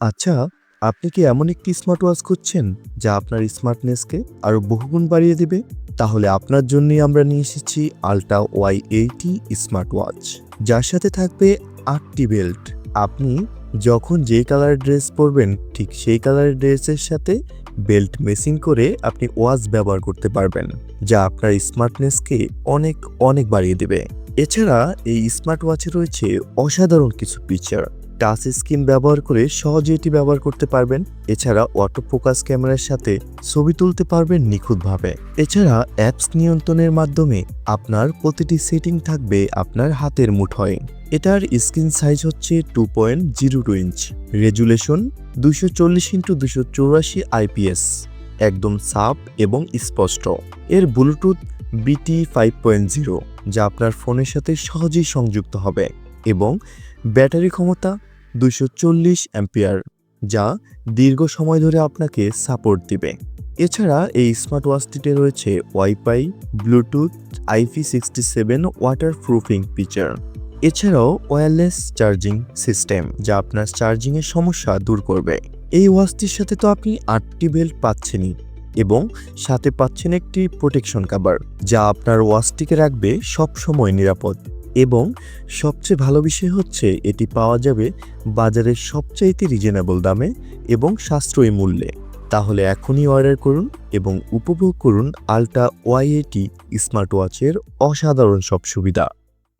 আচ্ছা, আপনি কি এমন একটি স্মার্ট ওয়াচ খুঁজছেন যা আপনার স্মার্টনেসকে আরও বহুগুণ বাড়িয়ে দিবে? তাহলে আপনার জন্যই আমরা নিয়ে এসেছি আল্ট্রা Y80 স্মার্ট ওয়াচ, যার সাথে থাকবে 8টি বেল্ট। আপনি যখন যে কালারের ড্রেস পরবেন ঠিক সেই কালারের ড্রেসের সাথে বেল্ট ম্যাচিং করে আপনি ওয়াচ ব্যবহার করতে পারবেন, যা আপনার স্মার্টনেসকে অনেক অনেক বাড়িয়ে দেবে। এছাড়া এই স্মার্ট ওয়াচে রয়েছে অসাধারণ কিছু ফিচার। টাচ স্ক্রিন ব্যবহার করে সহজে এটি ব্যবহার করতে পারবেন। এছাড়া অটো ফোকাস ক্যামেরার সাথে ছবি তুলতে পারবেন নিখুঁতভাবে। এছাড়া অ্যাপস নিয়ন্ত্রণের মাধ্যমে আপনার প্রতিটি সেটিং থাকবে আপনার হাতের মুঠোয়। এটার স্ক্রিন সাইজ হচ্ছে 2.02 ইঞ্চ, রেজুলেশন 240x284 IPS, একদম সাফ এবং স্পষ্ট। এর ব্লুটুথ BT 5.0 যা আপনার ফোনের সাথে সহজেই সংযুক্ত হবে, এবং ব্যাটারি ক্ষমতা 240 অ্যাম্পিয়ার, যা দীর্ঘ সময় ধরে আপনাকে সাপোর্ট দিবে। এছাড়া এই স্মার্ট ওয়াচটিতে রয়েছে wifi, Bluetooth, IP67 waterproofing feature. এছাড়াও ওয়্যারলেস চার্জিং সিস্টেম, যা আপনার চার্জিংয়ের সমস্যা দূর করবে। এই ওয়াচটির সাথে তো আপনি 8টি বেল্ট পাচ্ছেনই, এবং সাথে পাচ্ছেন একটি প্রোটেকশন কভার, যা আপনার ওয়াচটিকে রাখবে সবসময় নিরাপদ। এবং সবচেয়ে ভালো বিষয় হচ্ছে এটি পাওয়া যাবে বাজারের সবচাইতে রিজনেবল দামে এবং সাশ্রয়ী মূল্যে। তাহলে এখনই অর্ডার করুন এবং উপভোগ করুন আল্ট্রা Y80 স্মার্ট ওয়াচের অসাধারণ সব সুবিধা।